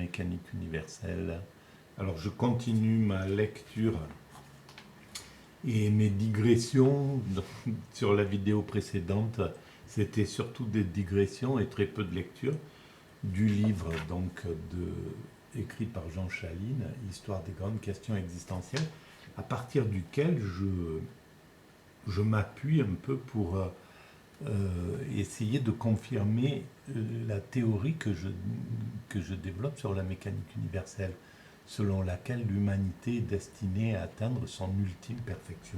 mécanique universelle. Alors je continue ma lecture et mes digressions sur la vidéo précédente. C'était surtout des digressions et très peu de lecture du livre écrit par Jean Chaline, Histoire des grandes questions existentielles, à partir duquel je m'appuie un peu pour essayer de confirmer la théorie que je développe sur la mécanique universelle, selon laquelle l'humanité est destinée à atteindre son ultime perfection.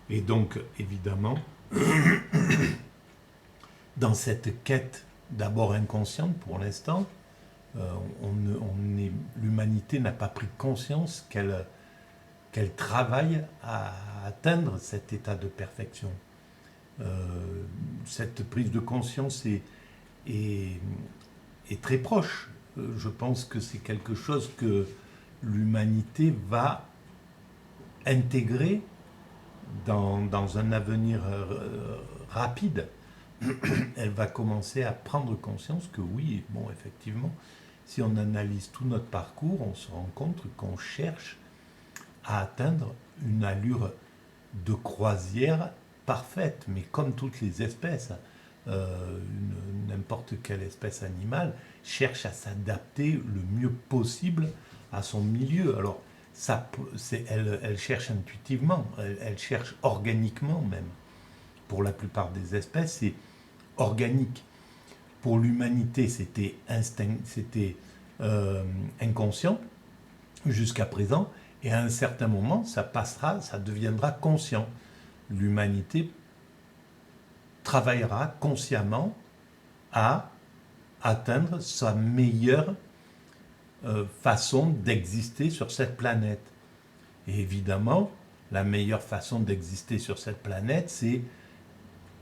Et donc, évidemment, dans cette quête d'abord inconsciente pour l'instant, l'humanité n'a pas pris conscience qu'elle travaille à atteindre cet état de perfection. Cette prise de conscience est très proche. Je pense que c'est quelque chose que l'humanité va intégrer dans un avenir rapide. Elle va commencer à prendre conscience que oui, bon, effectivement, si on analyse tout notre parcours, on se rend compte qu'on cherche à atteindre une allure de croisière parfaite, mais comme toutes les espèces, n'importe quelle espèce animale cherche à s'adapter le mieux possible à son milieu. Alors, elle cherche intuitivement, elle cherche organiquement même. Pour la plupart des espèces, c'est organique. Pour l'humanité, c'était inconscient jusqu'à présent, et à un certain moment, ça deviendra conscient. L'humanité travaillera consciemment à atteindre sa meilleure façon d'exister sur cette planète. Et évidemment, la meilleure façon d'exister sur cette planète, c'est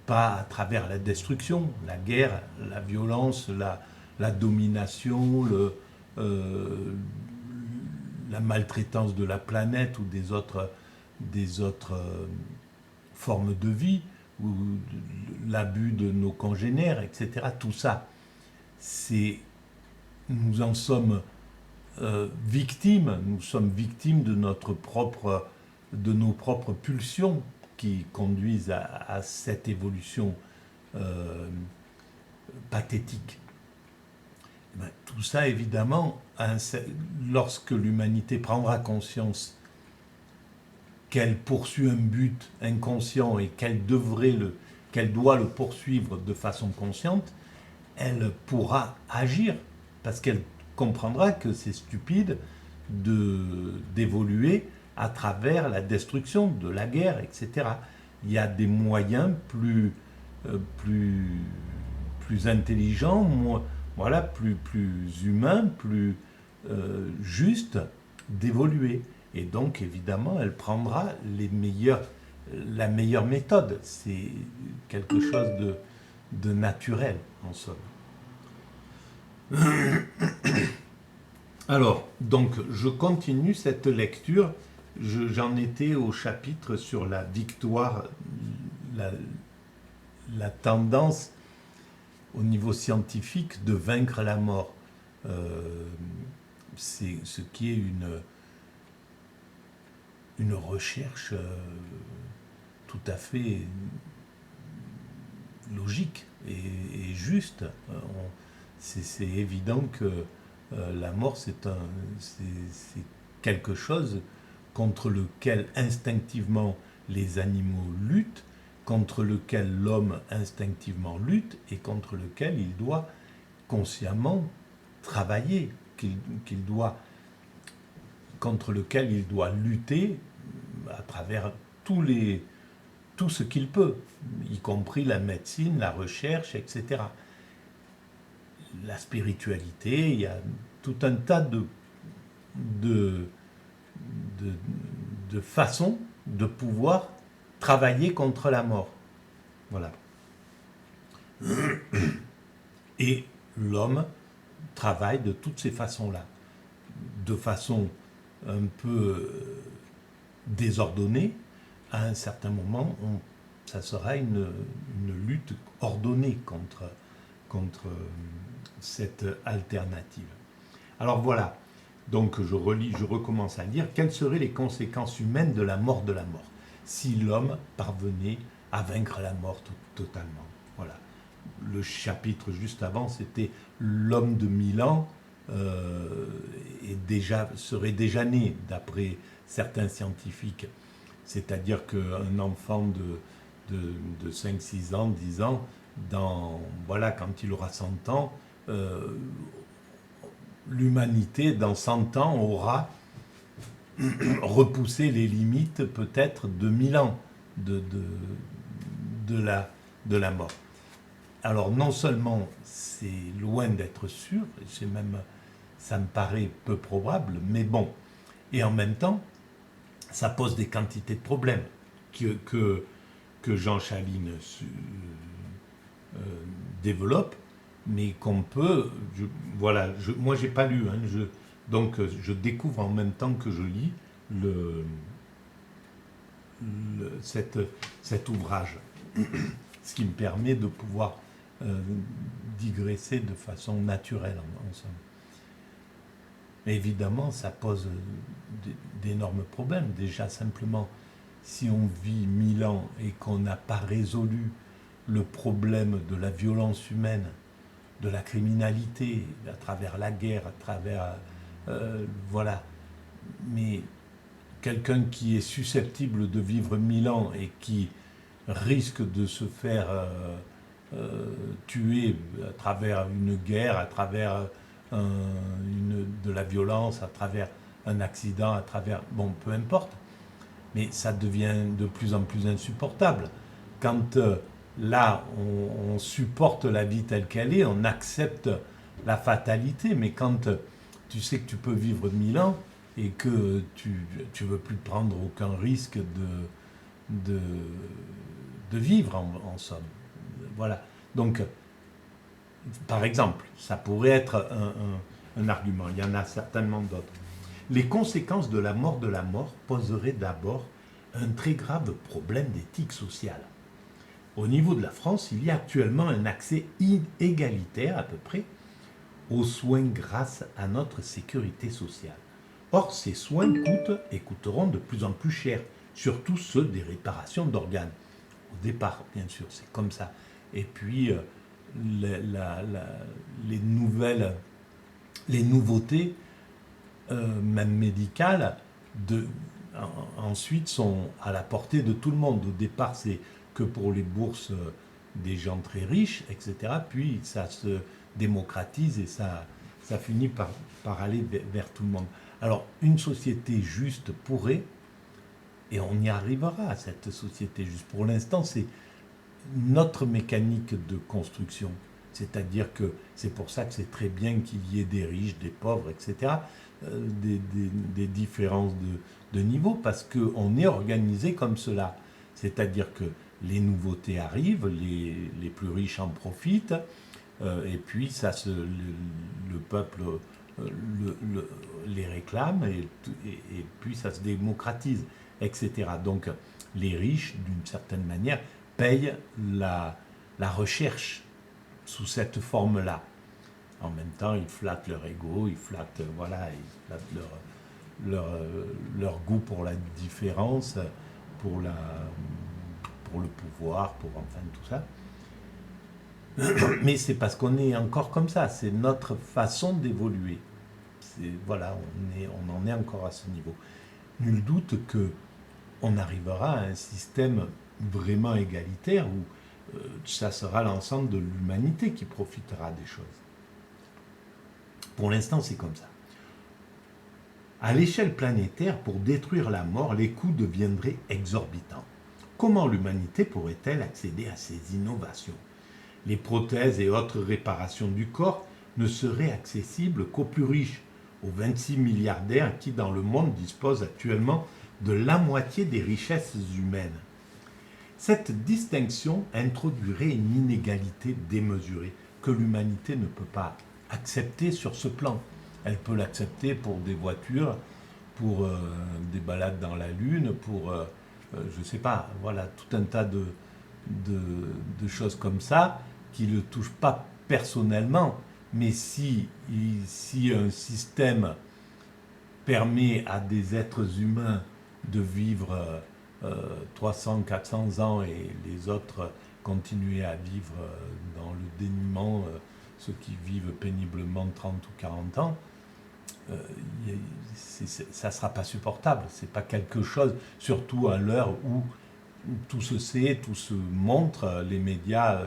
pas à travers la destruction, la guerre, la violence, la domination, la maltraitance de la planète ou des autres formes de vie, ou l'abus de nos congénères, etc. Tout ça, nous en sommes victimes. Nous sommes victimes de nos propres pulsions qui conduisent à cette évolution pathétique. Ben, tout ça, évidemment, lorsque l'humanité prendra conscience qu'elle poursuit un but inconscient et qu'elle doit le poursuivre de façon consciente, elle pourra agir, parce qu'elle comprendra que c'est stupide d'évoluer à travers la destruction, de la guerre, etc. Il y a des moyens plus intelligents, plus humains, plus justes d'évoluer. Et donc, évidemment, elle prendra la meilleure méthode. C'est quelque chose de naturel, en somme. Alors, donc, je continue cette lecture. J'en étais au chapitre sur la victoire, la tendance au niveau scientifique de vaincre la mort. C'est ce qui est une recherche tout à fait logique et juste. C'est évident que la mort, c'est quelque chose contre lequel instinctivement les animaux luttent, contre lequel l'homme instinctivement lutte et contre lequel il doit consciemment travailler, contre lequel il doit lutter à travers tout ce qu'il peut, y compris la médecine, la recherche, etc. La spiritualité, il y a tout un tas de façons de pouvoir travailler contre la mort. Voilà. Et l'homme travaille de toutes ces façons-là, de façon un peu désordonnée. À un certain moment, ça sera une lutte ordonnée contre cette alternative. Alors voilà, donc je recommence à lire. Quelles seraient les conséquences humaines de la mort, si l'homme parvenait à vaincre la mort totalement? Voilà. Le chapitre juste avant, c'était l'homme de 1000 ans serait déjà né, d'après certains scientifiques. C'est-à-dire qu'un enfant de 5, 6 ans, 10 ans, voilà, quand il aura 100 ans, l'humanité, dans 100 ans, aura repoussé les limites peut-être de 1000 ans de, de la mort. Alors non seulement c'est loin d'être sûr, ça me paraît peu probable, mais bon, et en même temps, ça pose des quantités de problèmes que Jean Chaline développe, mais qu'on peut... moi j'ai pas lu, hein, donc je découvre en même temps que je lis cet ouvrage, ce qui me permet de pouvoir digresser de façon naturelle en somme. Mais évidemment, ça pose d'énormes problèmes. Déjà, simplement, si on vit 1000 ans et qu'on n'a pas résolu le problème de la violence humaine, de la criminalité, à travers la guerre, à travers... voilà. Mais quelqu'un qui est susceptible de vivre 1000 ans et qui risque de se faire tuer à travers une guerre, à travers de la violence, à travers un accident, à travers... Bon, peu importe. Mais ça devient de plus en plus insupportable. Quand là, on supporte la vie telle qu'elle est, on accepte la fatalité, mais quand tu sais que tu peux vivre 1000 ans et que tu ne veux plus prendre aucun risque de vivre en somme. Voilà. Donc, par exemple, ça pourrait être un argument. Il y en a certainement d'autres. Les conséquences de la mort poseraient d'abord un très grave problème d'éthique sociale. Au niveau de la France, il y a actuellement un accès inégalitaire à peu près aux soins grâce à notre sécurité sociale. Or, ces soins coûtent et coûteront de plus en plus cher, surtout ceux des réparations d'organes. Au départ, bien sûr, c'est comme ça. Et puis, les nouveautés, même médicales, ensuite sont à la portée de tout le monde. Au départ, c'est que pour les bourses des gens très riches, etc. Puis ça se démocratise et ça finit par aller vers tout le monde. Alors, une société juste pourrait, et on y arrivera à cette société juste. Pour l'instant, c'est notre mécanique de construction. C'est-à-dire que c'est pour ça que c'est très bien qu'il y ait des riches, des pauvres, etc., des différences de niveau, parce qu'on est organisé comme cela. C'est-à-dire que les nouveautés arrivent, les plus riches en profitent, et puis le peuple les réclame, et puis ça se démocratise, etc. Donc les riches, d'une certaine manière, payent la recherche sous cette forme-là. En même temps, ils flattent leur ego, ils flattent leur goût pour la différence, pour le pouvoir, pour enfin tout ça. Mais c'est parce qu'on est encore comme ça, c'est notre façon d'évoluer. Voilà, on en est encore à ce niveau. Nul doute qu'on arrivera à un système vraiment égalitaire où ça sera l'ensemble de l'humanité qui profitera des choses. Pour l'instant, c'est comme ça. À l'échelle planétaire, pour détruire la mort, les coûts deviendraient exorbitants. Comment l'humanité pourrait-elle accéder à ces innovations ? Les prothèses et autres réparations du corps ne seraient accessibles qu'aux plus riches, aux 26 milliardaires qui, dans le monde, disposent actuellement de la moitié des richesses humaines. Cette distinction introduirait une inégalité démesurée que l'humanité ne peut pas accepter sur ce plan. Elle peut l'accepter pour des voitures, pour des balades dans la Lune, pour, je ne sais pas, voilà, tout un tas de choses comme ça qui ne le touchent pas personnellement, Mais si un système permet à des êtres humains de vivre 300, 400 ans et les autres continuer à vivre dans le dénuement, ceux qui vivent péniblement 30 ou 40 ans, ça ne sera pas supportable. Ce n'est pas quelque chose, surtout à l'heure où tout se sait, tout se montre, les médias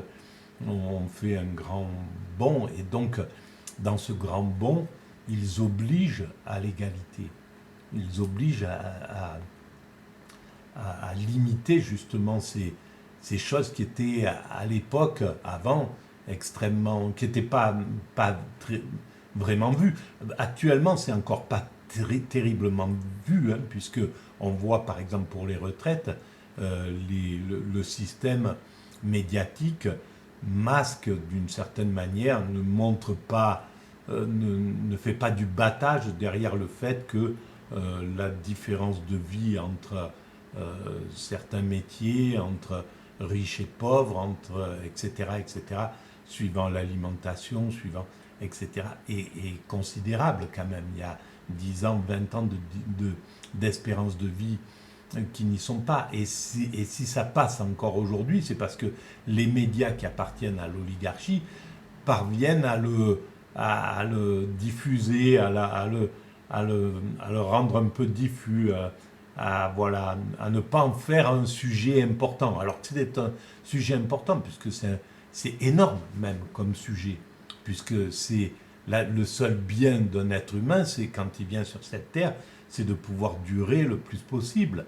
ont fait un grand bond, et donc dans ce grand bond, ils obligent à l'égalité. Ils obligent à limiter justement ces choses qui étaient à l'époque, avant, extrêmement, qui n'étaient pas très, vraiment vues. Actuellement, c'est encore pas terriblement vu, hein, puisque on voit par exemple pour les retraites, le système médiatique masque d'une certaine manière, ne montre pas, ne fait pas du battage derrière le fait que la différence de vie entre certains métiers, entre riches et pauvres, entre etc., suivant l'alimentation, suivant etc., est considérable quand même. Il y a 10 ans, 20 ans d'espérance de vie qui n'y sont pas. Et si ça passe encore aujourd'hui, c'est parce que les médias qui appartiennent à l'oligarchie parviennent à le diffuser, à le rendre un peu diffus, voilà, à ne pas en faire un sujet important. Alors que c'est un sujet important, puisque c'est énorme même comme sujet, puisque c'est le seul bien d'un être humain, c'est quand il vient sur cette terre, c'est de pouvoir durer le plus possible.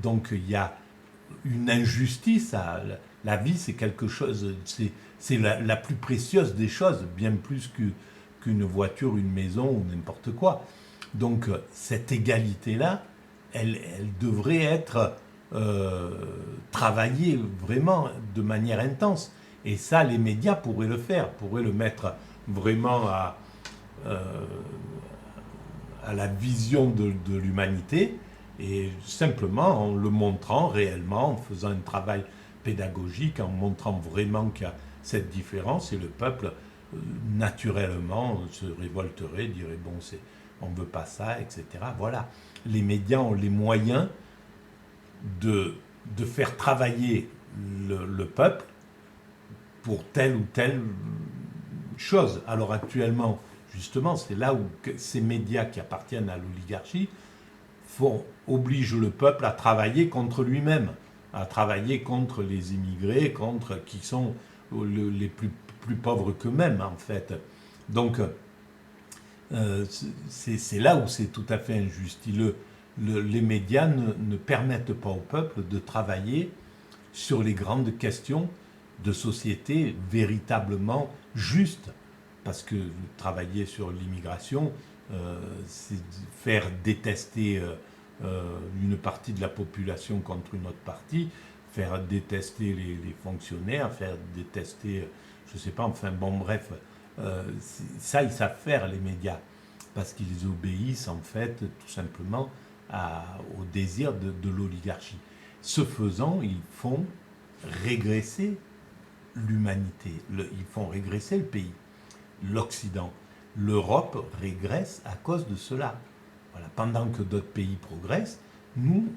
Donc il y a une injustice. La vie, c'est quelque chose, c'est la plus précieuse des choses, bien plus qu'une voiture, une maison ou n'importe quoi. Donc cette égalité-là, elle devrait être travaillée vraiment de manière intense. Et ça, les médias pourraient le faire, pourraient le mettre vraiment à la vision de l'humanité, et simplement en le montrant réellement, en faisant un travail pédagogique, en montrant vraiment qu'il y a cette différence, et le peuple naturellement se révolterait, dirait bon, on ne veut pas ça, etc. Voilà, les médias ont les moyens de faire travailler le peuple pour telle ou telle chose. Alors actuellement, justement, c'est là où ces médias qui appartiennent à l'oligarchie obligent le peuple à travailler contre lui-même, à travailler contre les immigrés, contre qui sont les plus pauvres qu'eux-mêmes, en fait. Donc, c'est là où c'est tout à fait injuste. Les médias ne permettent pas au peuple de travailler sur les grandes questions de société véritablement justes. Parce que travailler sur l'immigration, c'est faire détester une partie de la population contre une autre partie, faire détester les fonctionnaires, faire détester, je ne sais pas, enfin bon bref, ça ils savent faire les médias, parce qu'ils obéissent en fait tout simplement au désir de l'oligarchie. Ce faisant, ils font régresser l'humanité, ils font régresser le pays, l'Occident. L'Europe régresse à cause de cela. Voilà. Pendant que d'autres pays progressent, nous,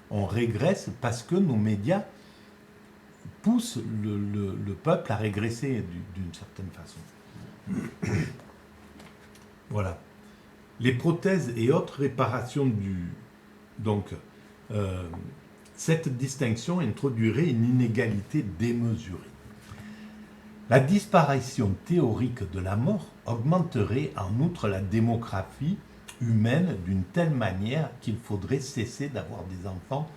on régresse parce que nos médias poussent le peuple à régresser d'une certaine façon. Voilà. Les prothèses et autres réparations donc, cette distinction introduirait une inégalité démesurée. La disparition théorique de la mort augmenterait en outre la démographie humaine d'une telle manière qu'il faudrait cesser d'avoir des enfants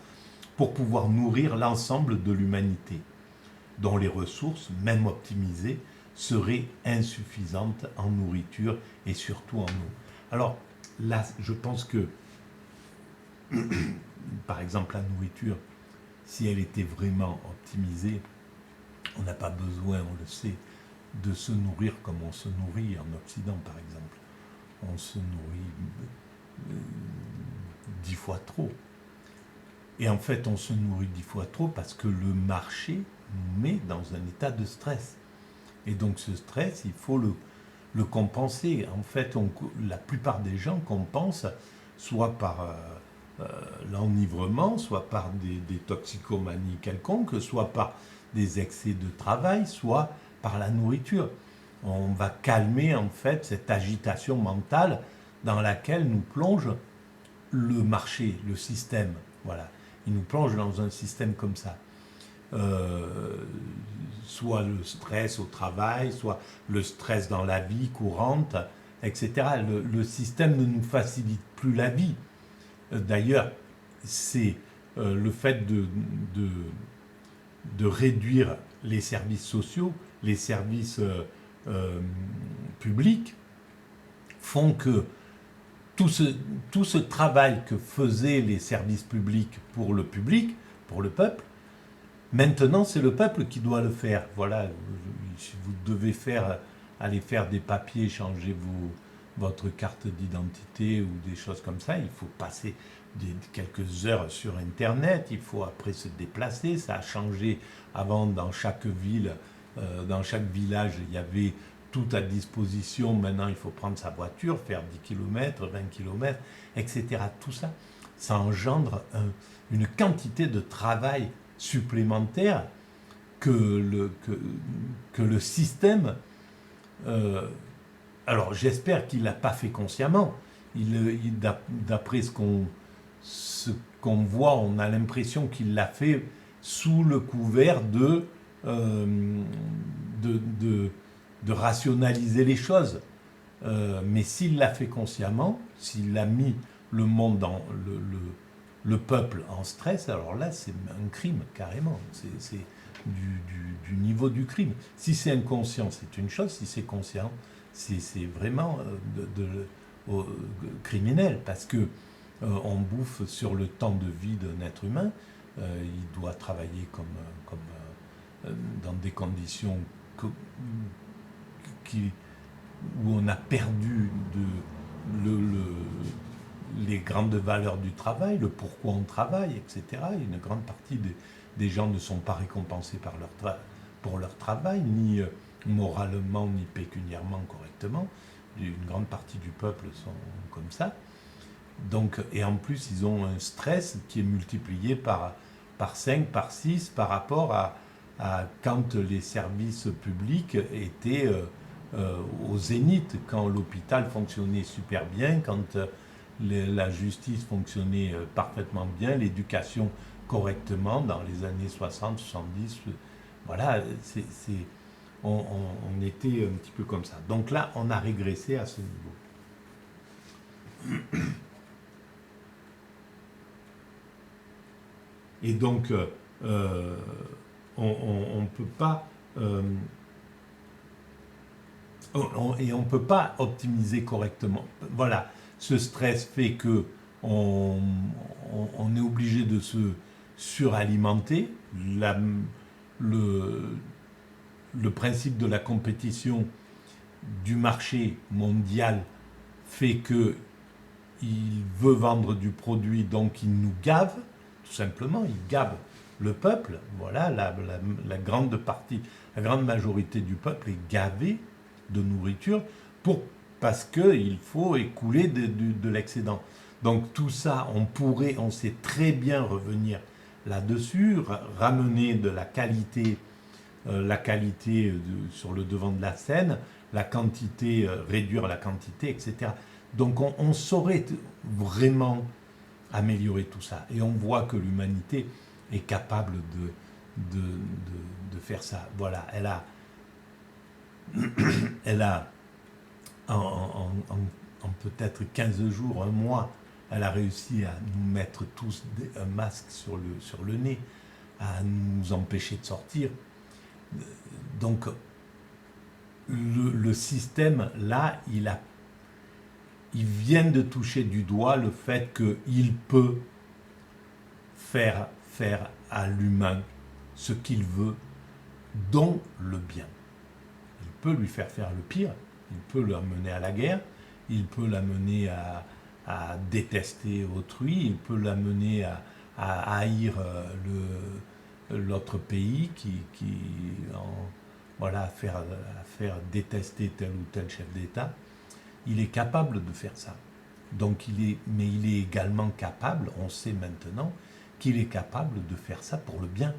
pour pouvoir nourrir l'ensemble de l'humanité, dont les ressources, même optimisées, seraient insuffisantes en nourriture et surtout en eau. Alors là, je pense que, par exemple, la nourriture, si elle était vraiment optimisée, on n'a pas besoin, on le sait, de se nourrir comme on se nourrit en Occident, par exemple. On se nourrit 10 fois trop. Et en fait, on se nourrit 10 fois trop parce que le marché nous met dans un état de stress. Et donc ce stress, il faut le compenser. En fait, la plupart des gens compensent soit par l'enivrement, soit par des toxicomanies quelconques, soit par des excès de travail, soit par la nourriture. On va calmer en fait cette agitation mentale dans laquelle nous plonge le marché, le système. Voilà. Il nous plonge dans un système comme ça. Soit le stress au travail, soit le stress dans la vie courante, etc. Le système ne nous facilite plus la vie. D'ailleurs, c'est le fait de réduire les services sociaux, les services publics, font que tout ce travail que faisaient les services publics, pour le peuple, maintenant c'est le peuple qui doit le faire. Voilà, si vous devez aller faire des papiers, changer votre carte d'identité ou des choses comme ça, il faut passer quelques heures sur Internet, il faut après se déplacer. Ça a changé. Avant, dans chaque ville, dans chaque village, il y avait tout à disposition. Maintenant, il faut prendre sa voiture, faire 10 km, 20 km, etc. Tout ça, ça engendre une quantité de travail supplémentaire que le système... alors, j'espère qu'il ne l'a pas fait consciemment. D'après ce qu'on voit, on a l'impression qu'il l'a fait sous le couvert de rationaliser les choses. Mais s'il l'a fait consciemment, s'il a mis le monde dans le peuple en stress, alors là, c'est un crime, carrément. C'est du niveau du crime. Si c'est inconscient, c'est une chose. Si c'est conscient, c'est vraiment criminel, parce que on bouffe sur le temps de vie d'un être humain. Il doit travailler comme dans des conditions où on a perdu les grandes valeurs du travail, le pourquoi on travaille, etc. Une grande partie des gens ne sont pas récompensés pour leur travail, ni moralement, ni pécuniairement correctement. Une grande partie du peuple sont comme ça. Donc, et en plus, ils ont un stress qui est multiplié par 5, par 6, par rapport à quand les services publics étaient au zénith, quand l'hôpital fonctionnait super bien, quand la justice fonctionnait parfaitement bien, l'éducation correctement dans les années 60, 70. Voilà, on était un petit peu comme ça. Donc là, on a régressé à ce niveau. Et donc, on ne peut pas... et on ne peut pas optimiser correctement. Voilà, ce stress fait que on est obligé de se suralimenter. Le principe de la compétition du marché mondial fait que il veut vendre du produit, donc il nous gave, tout simplement, il gave le peuple. Voilà, la grande majorité du peuple est gavée de nourriture parce qu'il faut écouler de l'excédent. Donc tout ça, on sait très bien revenir là-dessus, ramener de la qualité sur le devant de la scène, la quantité, réduire la quantité, etc. Donc on saurait vraiment améliorer tout ça. Et on voit que l'humanité est capable de faire ça. Voilà, elle a en peut-être 15 jours, un mois, elle a réussi à nous mettre tous un masque sur le nez, à nous empêcher de sortir. Donc, le système, là, il vient de toucher du doigt le fait qu'il peut faire à l'humain ce qu'il veut, dont le bien. Il peut lui faire le pire, il peut l'amener à la guerre, il peut l'amener à détester autrui, il peut l'amener à haïr l'autre pays voilà, à faire détester tel ou tel chef d'État, il est capable de faire ça. Donc mais il est également capable, on sait maintenant, qu'il est capable de faire ça pour le bien.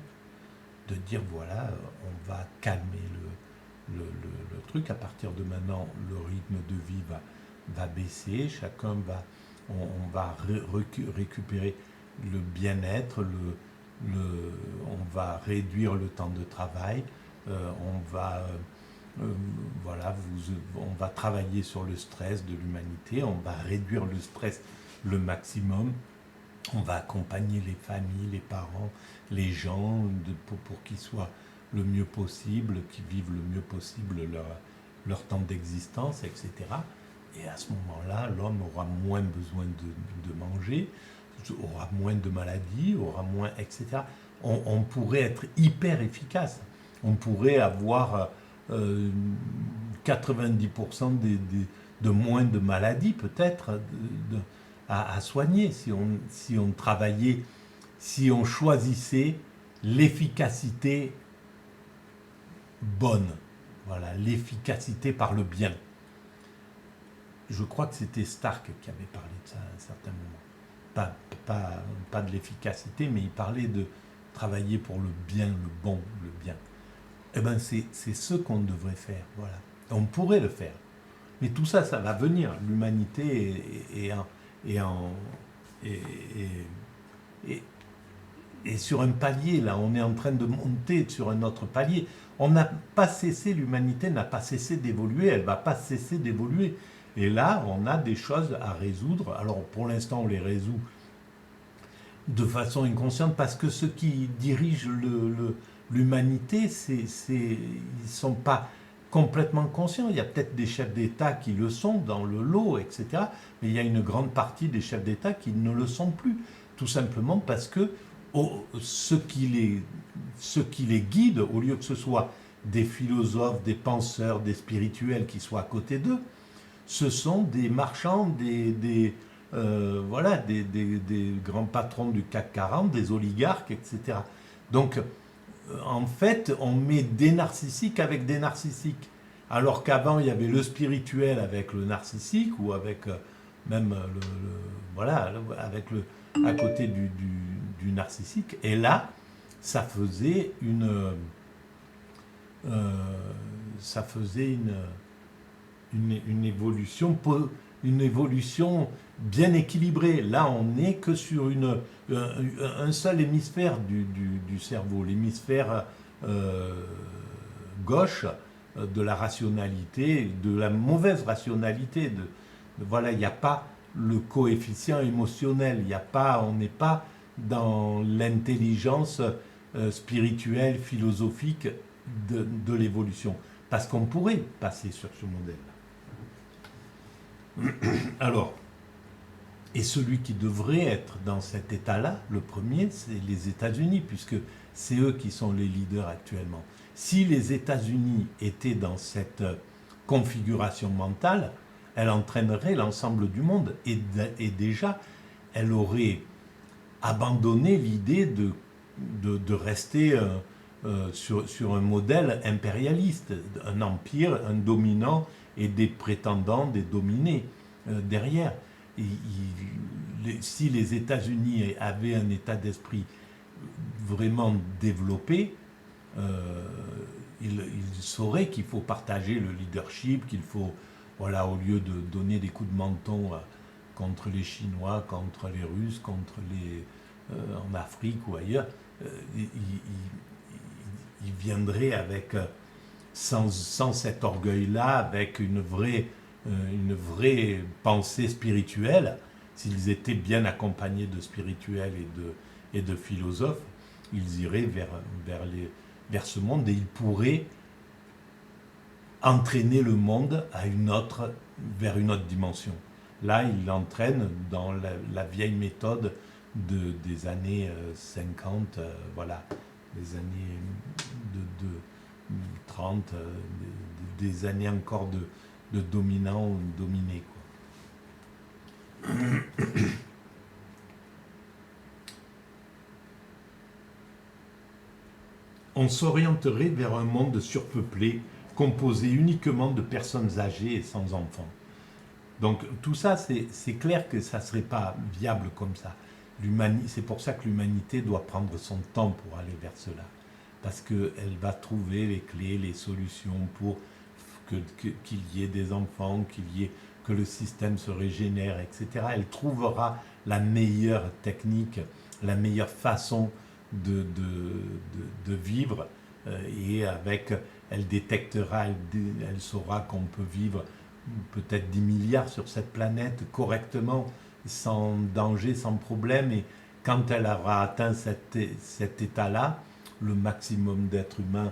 De dire voilà, on va calmer le truc, à partir de maintenant, le rythme de vie va baisser, on va récupérer le bien-être, on va réduire le temps de travail, euh, voilà, on va travailler sur le stress de l'humanité, on va réduire le stress le maximum, on va accompagner les familles, les parents, les gens pour qu'ils soient le mieux possible, qu'ils vivent le mieux possible leur temps d'existence, etc. Et à ce moment-là, l'homme aura moins besoin de manger, aura moins de maladies, aura moins, etc. On pourrait être hyper efficace. On pourrait avoir 90% de moins de maladies, peut-être, à soigner si on travaillait, si on choisissait l'efficacité bonne. Voilà, l'efficacité par le bien. Je crois que c'était Stark qui avait parlé de ça à un certain moment. Pas de l'efficacité, mais il parlait de travailler pour le bien, le bon, le bien. Eh bien, c'est ce qu'on devrait faire. Voilà. On pourrait le faire. Mais tout ça, ça va venir. L'humanité est sur un palier, là. On est en train de monter sur un autre palier. On n'a pas cessé, l'humanité n'a pas cessé d'évoluer, elle ne va pas cesser d'évoluer. Et là, on a des choses à résoudre. Alors, pour l'instant, on les résout de façon inconsciente parce que ceux qui dirigent l'humanité, ils ne sont pas complètement conscients. Il y a peut-être des chefs d'État qui le sont dans le lot, etc. Mais il y a une grande partie des chefs d'État qui ne le sont plus. Tout simplement parce que ceux qui les guident, au lieu que ce soit des philosophes, des penseurs, des spirituels qui soient à côté d'eux, ce sont des marchands, des grands patrons du CAC 40, des oligarques, etc. Donc, en fait, on met des narcissiques avec des narcissiques. Alors qu'avant, il y avait le spirituel avec le narcissique, ou avec même à côté du narcissique. Et là, ça faisait une évolution bien équilibrée. Là, on n'est que sur un seul hémisphère du cerveau, l'hémisphère gauche de la rationalité, de la mauvaise rationalité. Voilà, il n'y a pas le coefficient émotionnel, on n'est pas dans l'intelligence spirituelle, philosophique de l'évolution. Parce qu'on pourrait passer sur ce modèle. Alors, et celui qui devrait être dans cet état-là, le premier, c'est les États-Unis, puisque c'est eux qui sont les leaders actuellement. Si les États-Unis étaient dans cette configuration mentale, elle entraînerait l'ensemble du monde. Et déjà, elle aurait abandonné l'idée de rester sur un modèle impérialiste, un empire, un dominant et des prétendants, des dominés derrière. Si les États-Unis avaient un état d'esprit vraiment développé, ils sauraient qu'il faut partager le leadership, qu'il faut, voilà, au lieu de donner des coups de menton contre les Chinois, contre les Russes, contre en Afrique ou ailleurs, ils viendraient avec, sans cet orgueil-là, avec une vraie pensée spirituelle. S'ils étaient bien accompagnés de spirituels et de philosophes, ils iraient vers ce monde et ils pourraient entraîner le monde vers une autre dimension. Là, ils l'entraînent dans la vieille méthode des années 50, voilà, des années de 30, des années encore de dominants ou dominés, quoi. on s'orienterait vers un monde surpeuplé, composé uniquement de personnes âgées et sans enfants. Donc tout ça, c'est clair que ça ne serait pas viable comme ça. C'est pour ça que l'humanité doit prendre son temps pour aller vers cela. Parce qu'elle va trouver les clés, les solutions pour qu'il y ait des enfants, que le système se régénère, etc. Elle trouvera la meilleure technique, la meilleure façon de vivre, et elle détectera, elle saura qu'on peut vivre peut-être 10 milliards sur cette planète correctement, sans danger, sans problème, et quand elle aura atteint cet état-là, le maximum d'êtres humains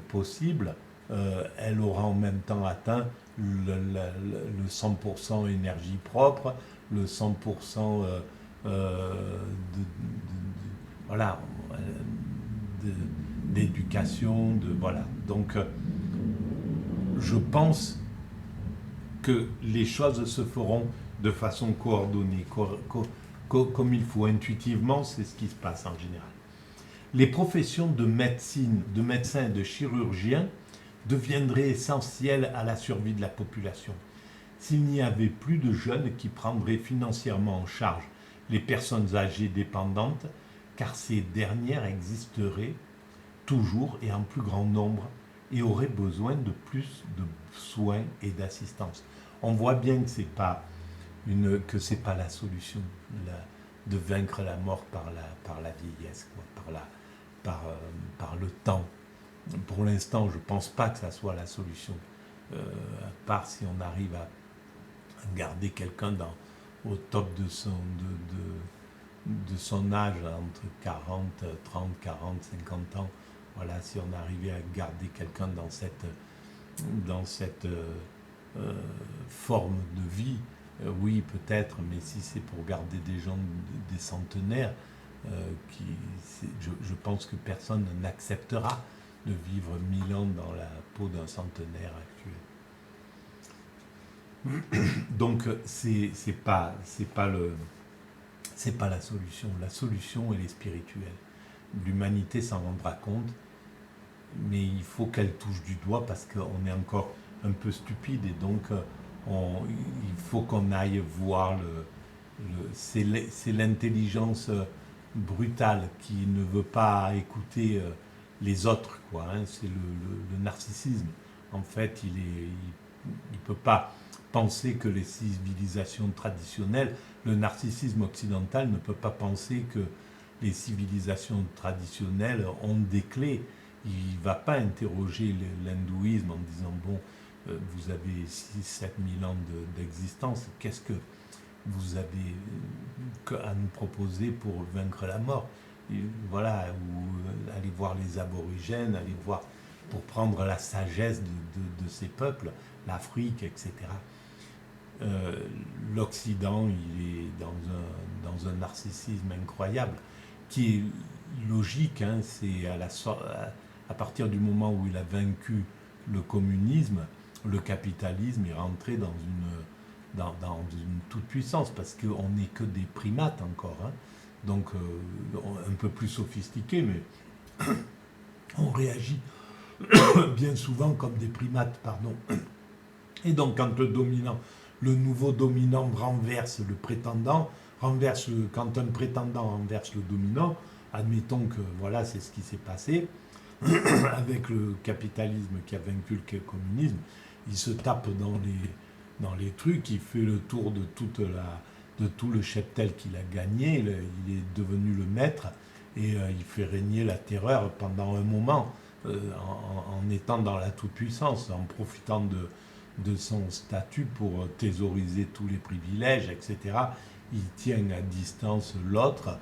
possible, elle aura en même temps atteint le 100% énergie propre, le 100% voilà, d'éducation, voilà. Donc, je pense que les choses se feront de façon coordonnée, comme il faut, intuitivement, c'est ce qui se passe en général. Les professions de médecine, de médecins et de chirurgiens deviendraient essentielles à la survie de la population. S'il n'y avait plus de jeunes qui prendraient financièrement en charge les personnes âgées dépendantes, car ces dernières existeraient toujours et en plus grand nombre et auraient besoin de plus de soins et d'assistance. On voit bien que c'est pas la solution de vaincre la mort par la vieillesse, quoi, par le temps. Pour l'instant, je ne pense pas que ça soit la solution, à part si on arrive à garder quelqu'un au top de son âge, entre 30, 40, 50 ans. Voilà, si on arrivait à garder quelqu'un dans cette forme de vie, oui, peut-être, mais si c'est pour garder des gens, des centenaires, je pense que personne n'acceptera de vivre 1000 ans dans la peau d'un centenaire actuel. Donc, c'est pas la solution. La solution, elle est spirituelle. L'humanité s'en rendra compte, mais il faut qu'elle touche du doigt parce qu'on est encore un peu stupide, et donc il faut qu'on aille voir c'est l'intelligence brutale qui ne veut pas écouter les autres, quoi, hein. C'est le narcissisme. En fait, il ne peut pas penser que les civilisations traditionnelles, le narcissisme occidental ne peut pas penser que les civilisations traditionnelles ont des clés. Il ne va pas interroger l'hindouisme en disant, bon, vous avez 6-7 000 ans d'existence, qu'est-ce que vous avez à nous proposer pour vaincre la mort? Et voilà, ou aller voir les aborigènes, aller voir pour prendre la sagesse de ces peuples, l'Afrique, etc. L'Occident, il est dans un narcissisme incroyable, qui est logique, hein. C'est à partir du moment où il a vaincu le communisme, le capitalisme est rentré dans une toute-puissance, parce qu'on n'est que des primates encore, hein. Donc un peu plus sophistiqués, mais on réagit bien souvent comme des primates, pardon. Et donc quand le nouveau dominant renverse le prétendant, quand un prétendant renverse le dominant, admettons que voilà, c'est ce qui s'est passé avec le capitalisme qui a vaincu le communisme, il se tape dans les trucs, il fait le tour de tout le cheptel qu'il a gagné, il est devenu le maître, et il fait régner la terreur pendant un moment, en étant dans la toute-puissance, en profitant de son statut pour thésauriser tous les privilèges, etc. Il tient à distance l'autre,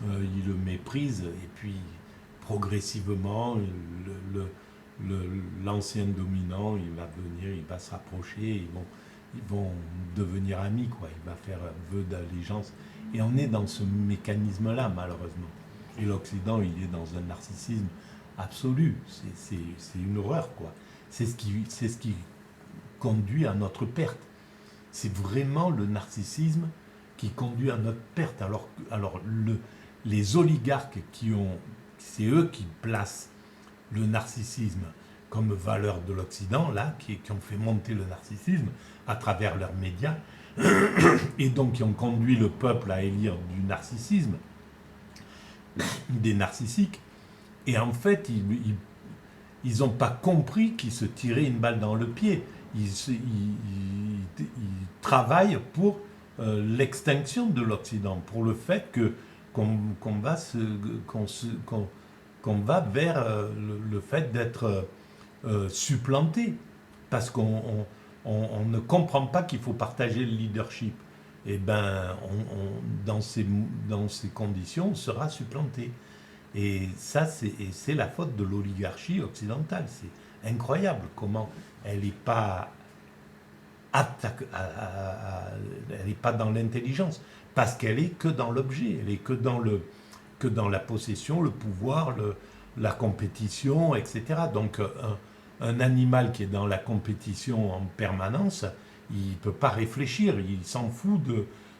il le méprise, et puis progressivement, l'ancien dominant, il va venir, il va se rapprocher, ils vont devenir amis, quoi. Il va faire vœu d'allégeance. Et on est dans ce mécanisme-là, malheureusement. Et l'Occident, il est dans un narcissisme absolu. C'est une horreur, quoi. C'est ce qui conduit à notre perte. C'est vraiment le narcissisme qui conduit à notre perte. Alors les oligarques c'est eux qui placent le narcissisme comme valeur de l'Occident, là, qui ont fait monter le narcissisme à travers leurs médias, et donc qui ont conduit le peuple à élire du narcissisme, des narcissiques. Et en fait, ils n'ont pas compris qu'ils se tiraient une balle dans le pied. Ils travaillent pour l'extinction de l'Occident, pour le fait qu'on va vers le fait d'être supplanté, parce qu'on ne comprend pas qu'il faut partager le leadership. Et ben, dans ces conditions, on sera supplanté. Et ça, c'est la faute de l'oligarchie occidentale. C'est incroyable comment elle n'est pas apte elle n'est pas dans l'intelligence, parce qu'elle est que dans l'objet, elle est que dans la possession, le pouvoir, la compétition, etc. Donc un animal qui est dans la compétition en permanence, il ne peut pas réfléchir, il s'en fout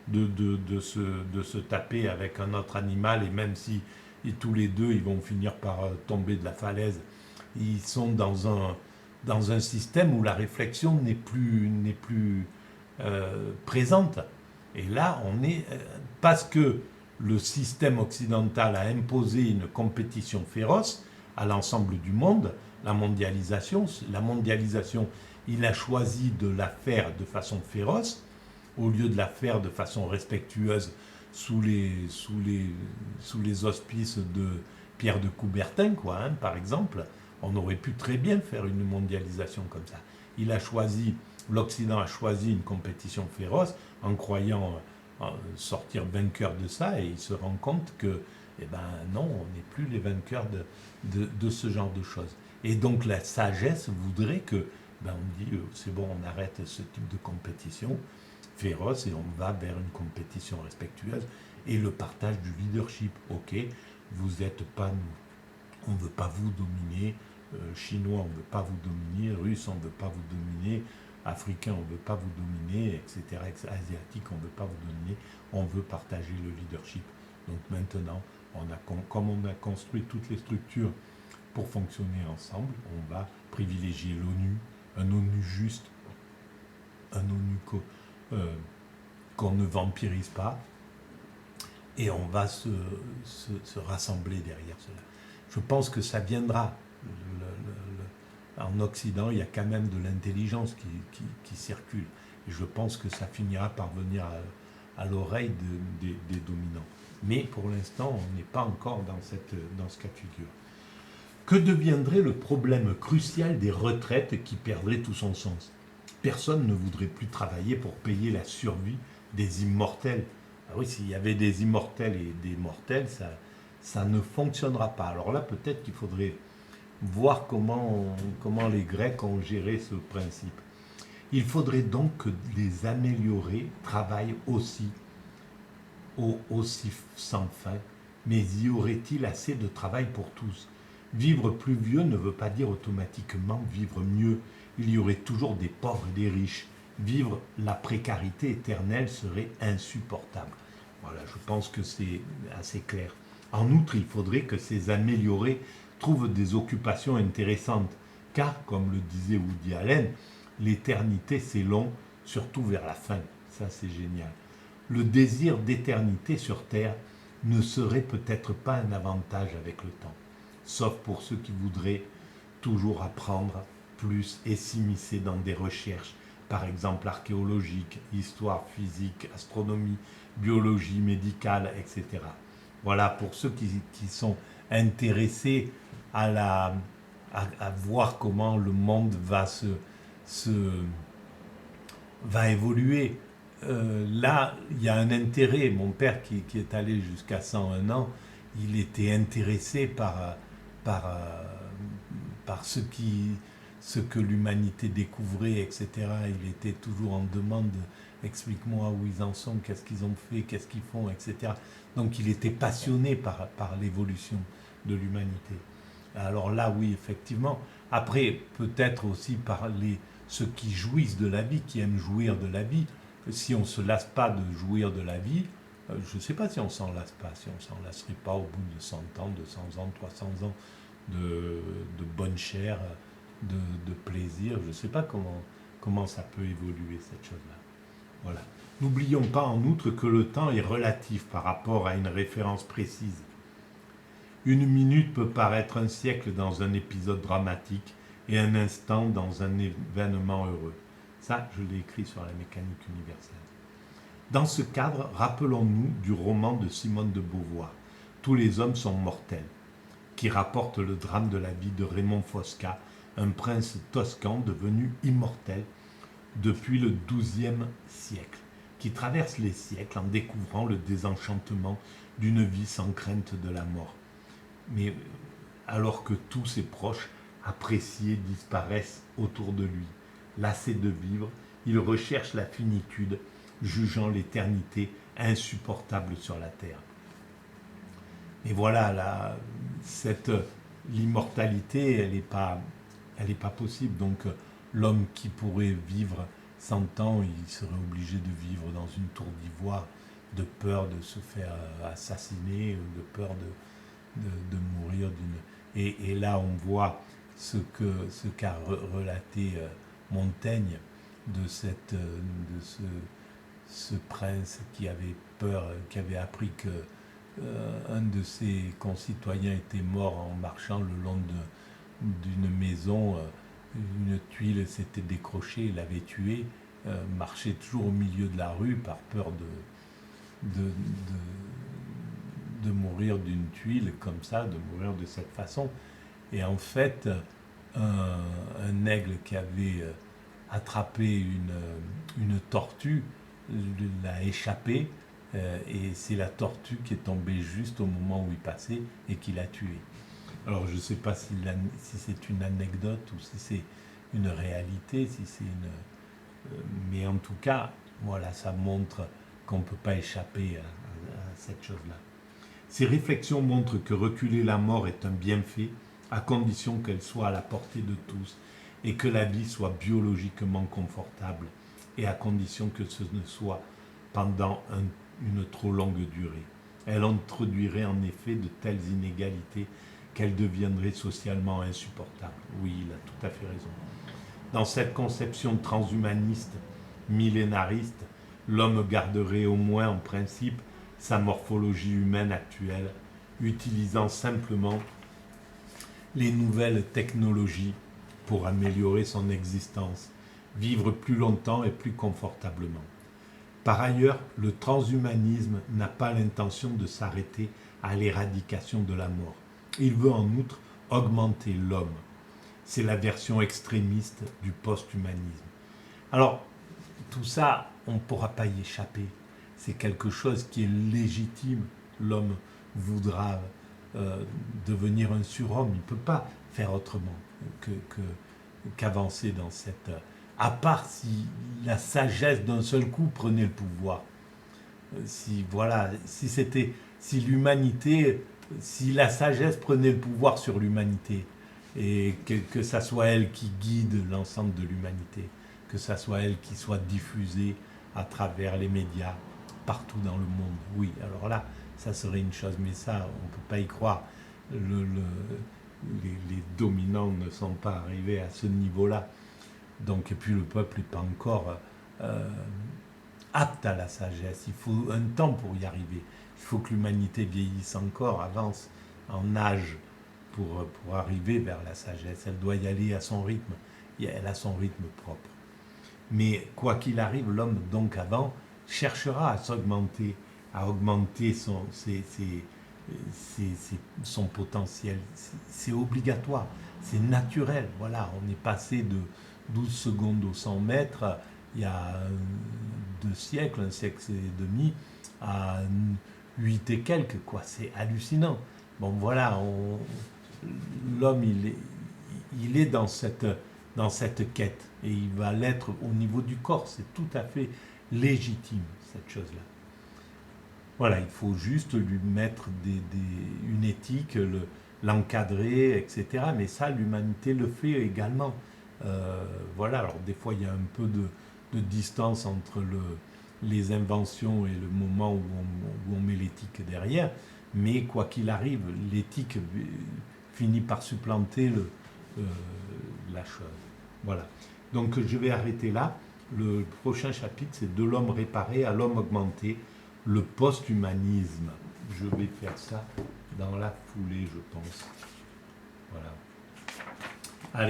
de se taper avec un autre animal, et même si tous les deux ils vont finir par tomber de la falaise, ils sont dans un système où la réflexion n'est plus présente. Et là, on est parce que le système occidental a imposé une compétition féroce à l'ensemble du monde, la mondialisation, il a choisi de la faire de façon féroce au lieu de la faire de façon respectueuse sous les auspices de Pierre de Coubertin, quoi, hein, par exemple. On aurait pu très bien faire une mondialisation comme ça. L'Occident a choisi une compétition féroce en croyant sortir vainqueur de ça, et il se rend compte que, eh ben non, on n'est plus les vainqueurs de ce genre de choses. Et donc la sagesse voudrait que, on dit, c'est bon, on arrête ce type de compétition féroce et on va vers une compétition respectueuse et le partage du leadership. Ok, vous n'êtes pas nous, on ne veut pas vous dominer, chinois on ne veut pas vous dominer, russe on ne veut pas vous dominer, africain on ne veut pas vous dominer, etc. Asiatique on ne veut pas vous dominer, on veut partager le leadership. Donc maintenant, comme on a construit toutes les structures pour fonctionner ensemble, on va privilégier l'ONU, un ONU juste, un ONU qu'on ne vampirise pas, et on va se rassembler derrière cela. Je pense que ça viendra. En Occident, il y a quand même de l'intelligence qui circule. Et je pense que ça finira par venir à l'oreille des dominants. Mais pour l'instant, on n'est pas encore dans ce cas de figure. Que deviendrait le problème crucial des retraites qui perdrait tout son sens? Personne ne voudrait plus travailler pour payer la survie des immortels. Ah oui, s'il y avait des immortels et des mortels, ça ne fonctionnera pas. Alors là, peut-être qu'il faudrait voir comment les Grecs ont géré ce principe. Il faudrait donc que les améliorés travaillent aussi sans fin, mais y aurait-il assez de travail pour tous? Vivre plus vieux ne veut pas dire automatiquement vivre mieux. Il y aurait toujours des pauvres et des riches. Vivre la précarité éternelle serait insupportable. Voilà, je pense que c'est assez clair. En outre, il faudrait que ces améliorés trouvent des occupations intéressantes, car, comme le disait Woody Allen, l'éternité c'est long, surtout vers la fin. Ça, c'est génial. Le désir d'éternité sur Terre ne serait peut-être pas un avantage avec le temps, sauf pour ceux qui voudraient toujours apprendre plus et s'immiscer dans des recherches, par exemple archéologiques, histoire, physique, astronomie, biologie médicale, etc. Voilà, pour ceux qui sont intéressés à voir comment le monde va évoluer. Là, il y a un intérêt. Mon père, qui est allé jusqu'à 101 ans, il était intéressé par ce que l'humanité découvrait, etc. Il était toujours en demande, explique-moi où ils en sont, qu'est-ce qu'ils ont fait, qu'est-ce qu'ils font, etc. Donc il était passionné par l'évolution de l'humanité. Alors là, oui, effectivement. Après, peut-être aussi par ceux qui jouissent de la vie, qui aiment jouir de la vie. Si on ne se lasse pas de jouir de la vie, je ne sais pas si on s'en lasse pas, si on s'en lasserait pas au bout de 100 ans, 200 ans, 300 ans de bonne chair, de plaisir. Je ne sais pas comment ça peut évoluer, cette chose-là. Voilà. N'oublions pas en outre que le temps est relatif par rapport à une référence précise. Une minute peut paraître un siècle dans un épisode dramatique et un instant dans un événement heureux. Ça, je l'ai écrit sur la mécanique universelle. Dans ce cadre, rappelons-nous du roman de Simone de Beauvoir, Tous les hommes sont mortels, qui rapporte le drame de la vie de Raymond Fosca, un prince toscan devenu immortel depuis le XIIe siècle, qui traverse les siècles en découvrant le désenchantement d'une vie sans crainte de la mort. Mais alors que tous ses proches appréciés disparaissent autour de lui, lassé de vivre, il recherche la finitude, jugeant l'éternité insupportable sur la terre. Et voilà, l'immortalité, elle n'est pas possible. Donc l'homme qui pourrait vivre 100 ans, il serait obligé de vivre dans une tour d'ivoire, de peur de se faire assassiner, de peur de mourir Et là, on voit ce qu'a relaté Montaigne de ce prince qui avait peur, qui avait appris que un de ses concitoyens était mort en marchant le long d'une maison. Une tuile s'était décrochée, il l'avait tué, marchait toujours au milieu de la rue par peur de mourir d'une tuile comme ça, de mourir de cette façon. Et en fait, un aigle qui avait attrapé une tortue l'a échappé, et c'est la tortue qui est tombée juste au moment où il passait et qui l'a tué. Alors je ne sais pas si c'est une anecdote ou si c'est une réalité, mais en tout cas, voilà, ça montre qu'on ne peut pas échapper à cette chose-là. Ces réflexions montrent que reculer la mort est un bienfait, à condition qu'elle soit à la portée de tous et que la vie soit biologiquement confortable, et à condition que ce ne soit pendant une trop longue durée. Elle introduirait en effet de telles inégalités qu'elle deviendrait socialement insupportable. Oui, il a tout à fait raison. Dans cette conception transhumaniste, millénariste, l'homme garderait au moins en principe sa morphologie humaine actuelle, utilisant simplement les nouvelles technologies pour améliorer son existence, vivre plus longtemps et plus confortablement. Par ailleurs, le transhumanisme n'a pas l'intention de s'arrêter à l'éradication de la mort. Il veut en outre augmenter l'homme. C'est la version extrémiste du post-humanisme. Alors, tout ça, on ne pourra pas y échapper. C'est quelque chose qui est légitime. L'homme voudra devenir un surhomme. Il ne peut pas faire autrement qu'avancer dans cette... à part si la sagesse d'un seul coup prenait le pouvoir. Si la sagesse prenait le pouvoir sur l'humanité, et que ça soit elle qui guide l'ensemble de l'humanité, que ça soit elle qui soit diffusée à travers les médias partout dans le monde. Oui, alors là, ça serait une chose, mais ça, on ne peut pas y croire. Les dominants ne sont pas arrivés à ce niveau-là. Donc, et puis le peuple n'est pas encore apte à la sagesse. Il faut un temps pour y arriver. Il faut que l'humanité vieillisse encore, avance en âge pour arriver vers la sagesse. Elle doit y aller à son rythme. Elle a son rythme propre. Mais quoi qu'il arrive, l'homme, donc avant, cherchera à s'augmenter, à augmenter son potentiel. C'est obligatoire, c'est naturel. Voilà, on est passé de 12 secondes au 100 mètres il y a 2 siècles, un siècle et demi, à 8 et quelques, quoi. C'est hallucinant. Bon, voilà, l'homme, il est dans cette quête, et il va l'être au niveau du corps. C'est tout à fait légitime, cette chose-là. Voilà, il faut juste lui mettre une éthique, l'encadrer, etc. Mais ça, l'humanité le fait également. Voilà, alors des fois, il y a un peu de distance entre les inventions et le moment où on met l'éthique derrière. Mais quoi qu'il arrive, l'éthique finit par supplanter la chose. Voilà. Donc je vais arrêter là. Le prochain chapitre, c'est de l'homme réparé à l'homme augmenté, le post-humanisme. Je vais faire ça dans la foulée, je pense. Voilà.